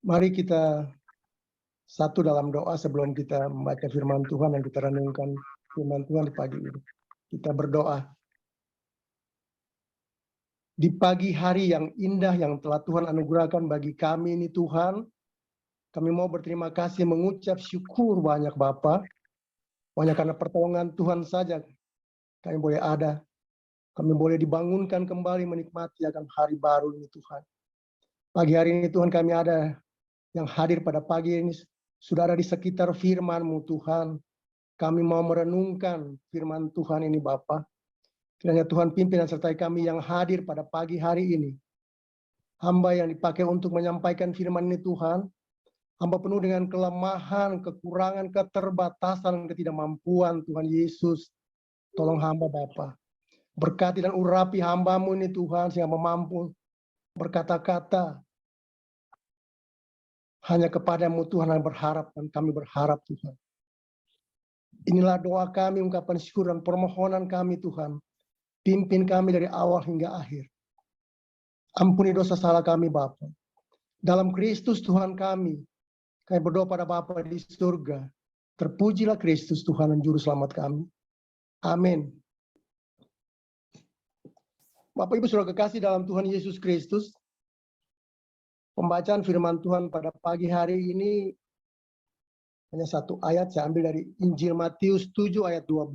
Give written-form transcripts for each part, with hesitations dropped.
Mari kita satu dalam doa sebelum kita membaca firman Tuhan yang kita renungkan firman Tuhan di pagi ini. Kita berdoa. Di pagi hari yang indah yang telah Tuhan anugerahkan bagi kami ini Tuhan, kami mau berterima kasih mengucap syukur banyak Bapa. Hanya karena pertolongan Tuhan saja kami boleh ada. Kami boleh dibangunkan kembali menikmati akan hari baru ini Tuhan. Pagi hari ini Tuhan kami ada yang hadir pada pagi ini sudah ada di sekitar firman-Mu Tuhan. Kami mau merenungkan firman Tuhan ini Bapa. Kiranya Tuhan pimpin dan sertai kami yang hadir pada pagi hari ini. Hamba yang dipakai untuk menyampaikan firman ini Tuhan. Hamba penuh dengan kelemahan, kekurangan, keterbatasan, ketidakmampuan Tuhan Yesus. Tolong hamba Bapa. Berkati dan urapi hamba-Mu ini Tuhan sehingga mampu berkata-kata hanya kepada-Mu Tuhan yang berharap dan kami berharap Tuhan. Inilah doa kami, ungkapan syukur dan permohonan kami Tuhan. Pimpin kami dari awal hingga akhir. Ampuni dosa salah kami Bapa. Dalam Kristus Tuhan kami berdoa pada Bapa di surga. Terpujilah Kristus Tuhan dan Juru Selamat kami. Amin. Bapak Ibu Saudara kekasih dalam Tuhan Yesus Kristus. Pembacaan firman Tuhan pada pagi hari ini hanya satu ayat, saya ambil dari Injil Matius 7 ayat 12.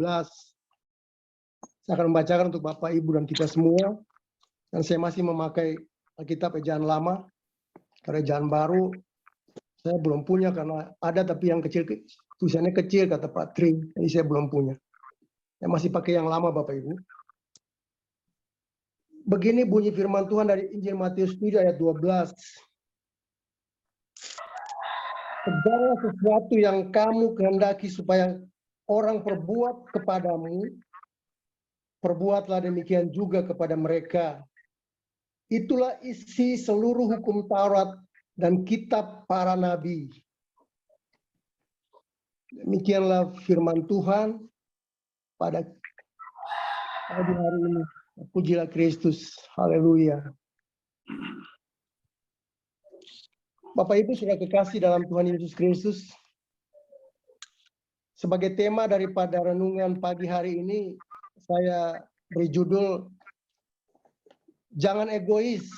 Saya akan membacakan untuk Bapak Ibu dan kita semua. Dan saya masih memakai Alkitab Ejaan Lama. Karena Ejaan Baru saya belum punya karena ada tapi yang kecil, tulisannya kecil kata Pak Tri. Jadi saya belum punya. Saya masih pakai yang lama Bapak Ibu. Begini bunyi firman Tuhan dari Injil Matius 7 ayat 12. Segala sesuatu yang kamu kehendaki supaya orang perbuat kepadamu, perbuatlah demikian juga kepada mereka. Itulah isi seluruh hukum Taurat dan kitab para nabi. Demikianlah firman Tuhan pada pagi hari ini. Pujilah Kristus. Haleluya. Bapak Ibu sudah kekasih dalam Tuhan Yesus Kristus. Sebagai tema daripada renungan pagi hari ini, saya beri judul Jangan Egois,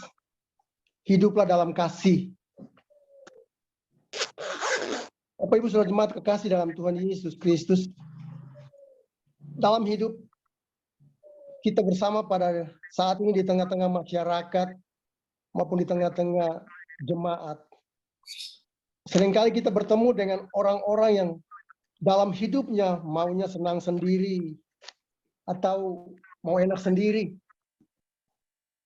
Hiduplah dalam Kasih. Bapak Ibu saudara jemaat kekasih dalam Tuhan Yesus Kristus. Dalam hidup kita bersama pada saat ini di tengah-tengah masyarakat maupun di tengah-tengah jemaat. Seringkali kita bertemu dengan orang-orang yang dalam hidupnya maunya senang sendiri atau mau enak sendiri.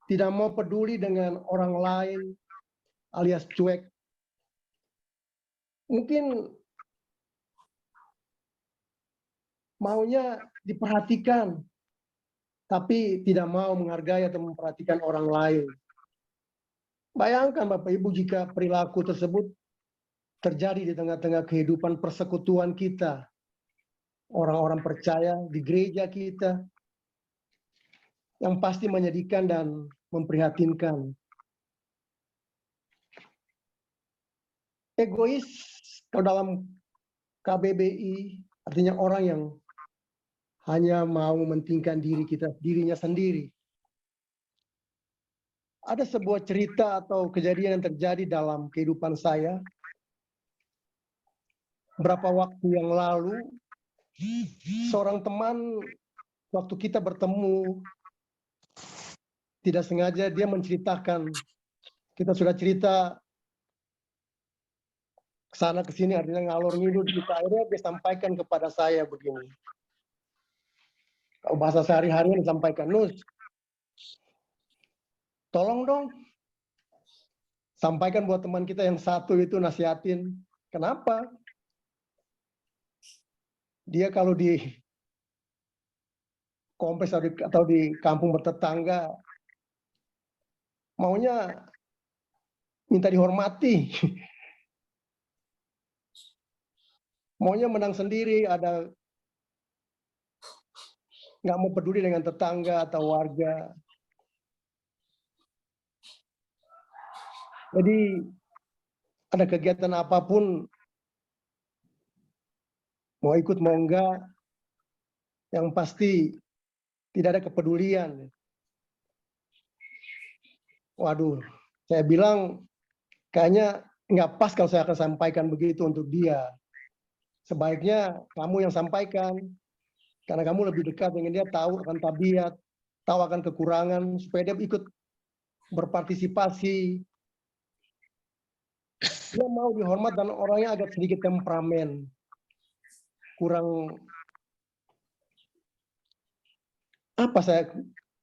Tidak mau peduli dengan orang lain alias cuek. Mungkin maunya diperhatikan, tapi tidak mau menghargai atau memperhatikan orang lain. Bayangkan Bapak Ibu jika perilaku tersebut terjadi di tengah-tengah kehidupan persekutuan kita. Orang-orang percaya di gereja kita yang pasti menyedihkan dan memprihatinkan. Egois kalau dalam KBBI artinya orang yang hanya mau mementingkan dirinya sendiri. Ada sebuah cerita atau kejadian yang terjadi dalam kehidupan saya. Berapa waktu yang lalu, seorang teman waktu kita bertemu, tidak sengaja dia menceritakan, kita sudah cerita kesana kesini artinya ngalor ngidul kita, akhirnya dia sampaikan kepada saya begini. Kalau bahasa sehari-hari disampaikan, Nus, tolong dong sampaikan buat teman kita yang satu itu nasihatin. Kenapa? Dia kalau di kompleks atau di kampung bertetangga maunya minta dihormati. Maunya menang sendiri, ada nggak mau peduli dengan tetangga atau warga. Jadi ada kegiatan apapun, mau ikut mau enggak, yang pasti tidak ada kepedulian. Waduh, saya bilang kayaknya nggak pas kalau saya akan sampaikan begitu untuk dia. Sebaiknya kamu yang sampaikan, karena kamu lebih dekat dengan dia, tahu akan tabiat, tahu akan kekurangan, supaya dia ikut berpartisipasi. Dia mau dihormat dan orangnya agak sedikit temperamen, kurang apa saya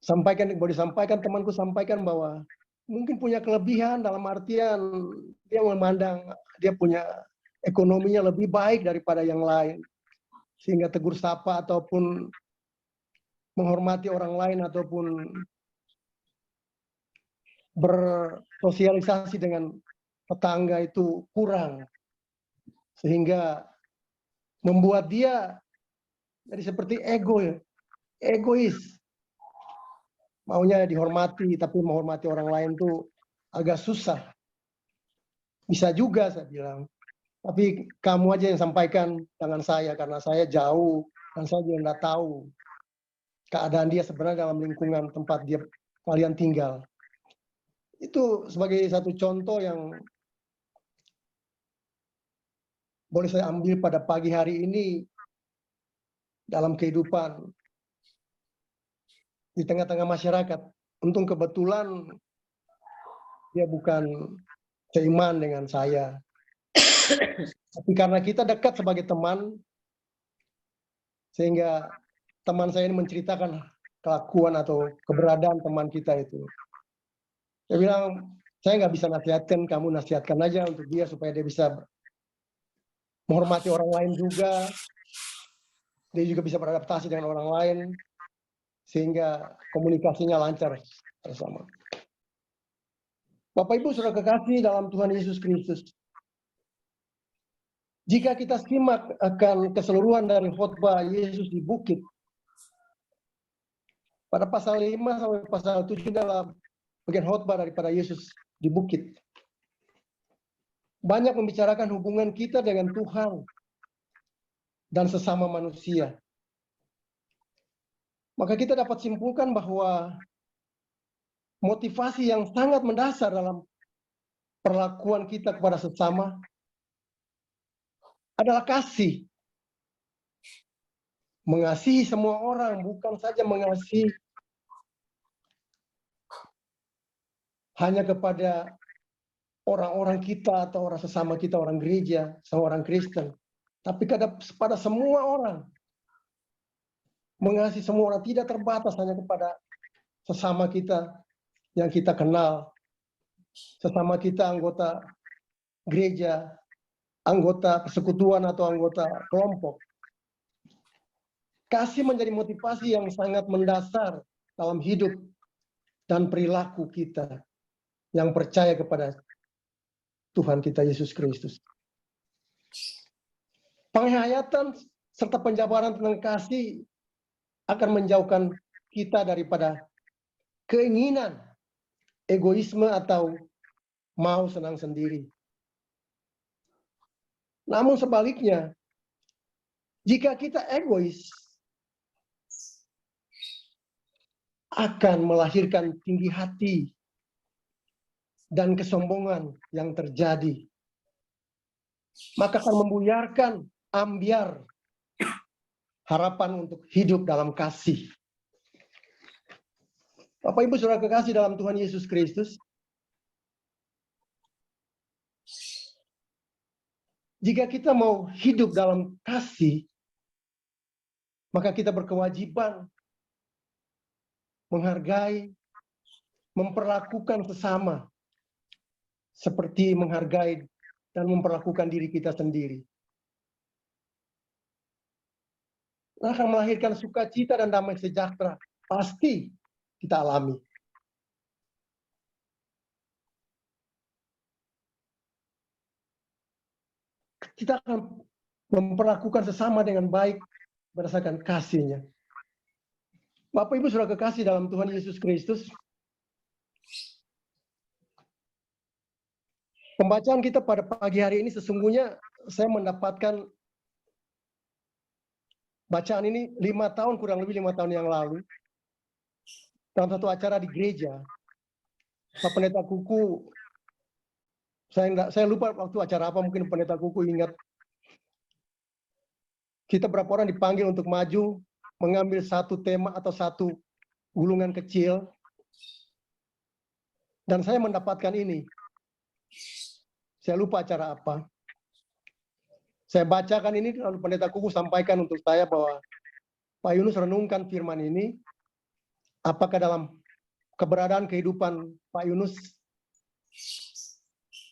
sampaikan, boleh disampaikan, temanku sampaikan bahwa mungkin punya kelebihan dalam artian dia memandang dia punya ekonominya lebih baik daripada yang lain, sehingga tegur sapa ataupun menghormati orang lain ataupun bersosialisasi dengan tetangga itu kurang, sehingga membuat dia jadi seperti egois, maunya dihormati tapi menghormati orang lain tuh agak susah. Bisa juga saya bilang, tapi kamu aja yang sampaikan, jangan saya, karena saya jauh dan saya juga nggak tahu keadaan dia sebenarnya dalam lingkungan tempat dia kalian tinggal. Itu sebagai satu contoh yang boleh saya ambil pada pagi hari ini dalam kehidupan di tengah-tengah masyarakat. Untung kebetulan dia bukan seiman dengan saya, tapi karena kita dekat sebagai teman, sehingga teman saya ini menceritakan kelakuan atau keberadaan teman kita itu. Saya bilang, saya nggak bisa nasihatkan, kamu nasihatkan aja untuk dia supaya dia bisa menghormati orang lain juga, dia juga bisa beradaptasi dengan orang lain, sehingga komunikasinya lancar bersama. Bapak Ibu Saudara kekasih dalam Tuhan Yesus Kristus, jika kita simak akan keseluruhan dari khotbah Yesus di bukit, pada pasal 5 sampai pasal 7 dalam bagian khotbah daripada Yesus di bukit, banyak membicarakan hubungan kita dengan Tuhan dan sesama manusia. Maka kita dapat simpulkan bahwa motivasi yang sangat mendasar dalam perlakuan kita kepada sesama adalah kasih. Mengasihi semua orang, bukan saja mengasihi hanya kepada orang-orang kita atau orang sesama kita, orang gereja, seorang Kristen, tapi kepada semua orang. Mengasihi semua orang, tidak terbatas hanya kepada sesama kita yang kita kenal, sesama kita anggota gereja, anggota persekutuan atau anggota kelompok. Kasih menjadi motivasi yang sangat mendasar dalam hidup dan perilaku kita yang percaya kepada Tuhan kita Yesus Kristus. Penghayatan serta penjabaran tentang kasih akan menjauhkan kita daripada keinginan, egoisme atau mau senang sendiri. Namun sebaliknya, jika kita egois, akan melahirkan tinggi hati dan kesombongan yang terjadi. Maka akan membuyarkan ambiar harapan untuk hidup dalam kasih. Bapak Ibu Saudara kekasih dalam Tuhan Yesus Kristus, jika kita mau hidup dalam kasih, maka kita berkewajiban menghargai, memperlakukan sesama seperti menghargai dan memperlakukan diri kita sendiri. Akan melahirkan sukacita dan damai sejahtera, pasti kita alami. Kita akan memperlakukan sesama dengan baik berdasarkan kasih-Nya. Bapak Ibu Saudara kekasih dalam Tuhan Yesus Kristus, Pembacaan kita pada pagi hari ini sesungguhnya saya mendapatkan bacaan ini 5 tahun, kurang lebih 5 tahun yang lalu, dalam satu acara di gereja. Pak Pendeta Kuku, saya lupa waktu acara apa, mungkin Pendeta Kuku ingat. Kita berapa orang dipanggil untuk maju, mengambil satu tema atau satu gulungan kecil. Dan saya mendapatkan ini. Saya lupa acara apa. Saya bacakan ini, lalu Pendeta Kuku sampaikan untuk saya bahwa Pak Yunus renungkan firman ini, apakah dalam keberadaan kehidupan Pak Yunus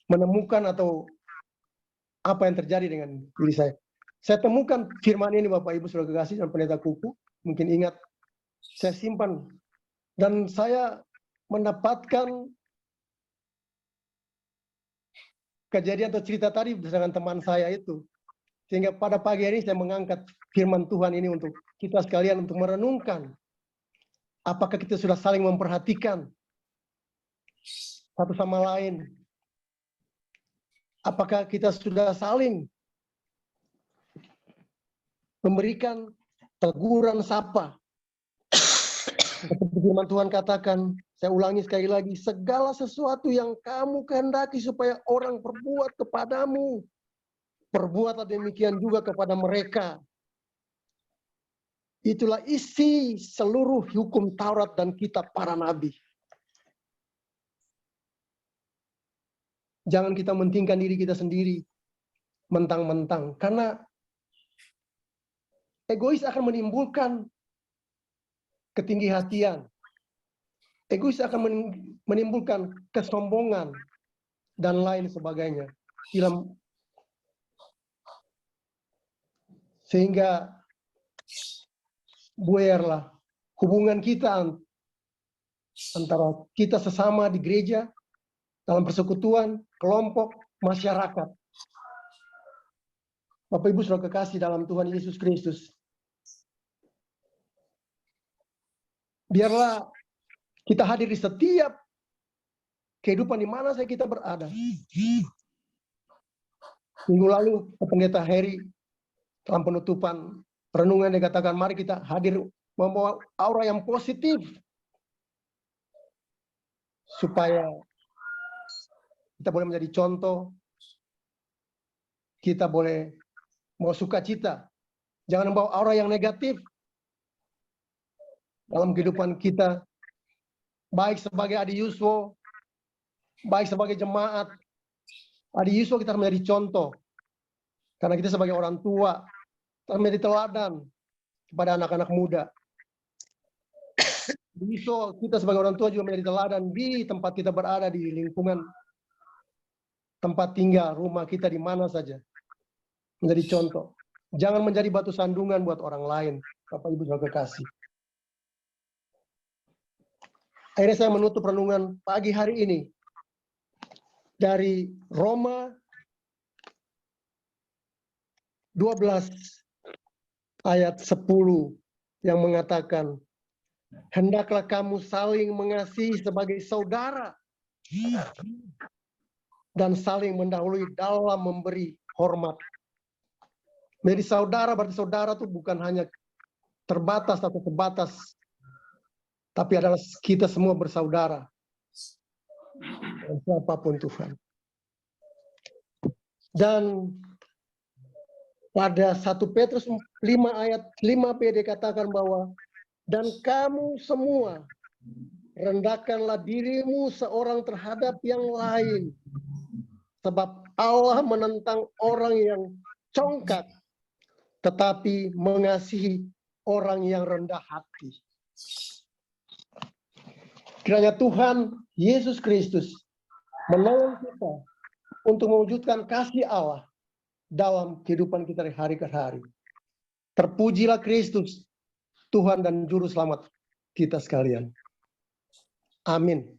menemukan atau apa yang terjadi dengan diri saya. Saya temukan firman ini Bapak Ibu Saudara kekasih dan Pendeta Kuku, mungkin ingat, saya simpan. Dan saya mendapatkan kejadian atau cerita tadi dengan teman saya itu. Sehingga pada pagi ini saya mengangkat firman Tuhan ini untuk kita sekalian untuk merenungkan. Apakah kita sudah saling memperhatikan satu sama lain? Apakah kita sudah saling memberikan teguran sapa? Seperti firman Tuhan katakan, saya ulangi sekali lagi, segala sesuatu yang kamu kehendaki supaya orang perbuat kepadamu, perbuatlah demikian juga kepada mereka. Itulah isi seluruh hukum Taurat dan kitab para nabi. Jangan kita mentingkan diri kita sendiri, mentang-mentang. Karena egois akan menimbulkan ketinggi hatian. Egois akan menimbulkan kesombongan dan lain sebagainya. Sehingga buerlah hubungan kita antara kita sesama di gereja, dalam persekutuan, kelompok, masyarakat. Bapak Ibu Saudara kekasih dalam Tuhan Yesus Kristus. Biarlah kita hadir di setiap kehidupan di mana saja kita berada. Minggu lalu Pendeta Heri dalam penutupan renungan dia katakan, mari kita hadir membawa aura yang positif supaya kita boleh menjadi contoh, kita boleh mau sukacita. Jangan membawa aura yang negatif dalam kehidupan kita, baik sebagai Adi Yuswo, baik sebagai jemaat. Adi Yuswo kita harus menjadi contoh, karena kita sebagai orang tua harus menjadi teladan kepada anak-anak muda. Adi Yuswo kita sebagai orang tua juga menjadi teladan di tempat kita berada, di lingkungan tempat tinggal, rumah kita di mana saja. Menjadi contoh. Jangan menjadi batu sandungan buat orang lain, Bapak Ibu Saudara kekasih. Akhirnya saya menutup renungan pagi hari ini dari Roma 12 ayat 10 yang mengatakan, hendaklah kamu saling mengasihi sebagai saudara dan saling mendahului dalam memberi hormat. Jadi saudara berarti saudara itu bukan hanya terbatas atau terbatas, tapi adalah kita semua bersaudara. Siapapun Tuhan. Dan pada 1 Petrus 5 ayat 5b dikatakan bahwa dan kamu semua rendahkanlah dirimu seorang terhadap yang lain, sebab Allah menentang orang yang congkak tetapi mengasihi orang yang rendah hati. Kiranya Tuhan Yesus Kristus menolong kita untuk mewujudkan kasih Allah dalam kehidupan kita dari hari ke hari. Terpujilah Kristus, Tuhan dan Juru Selamat kita sekalian. Amin.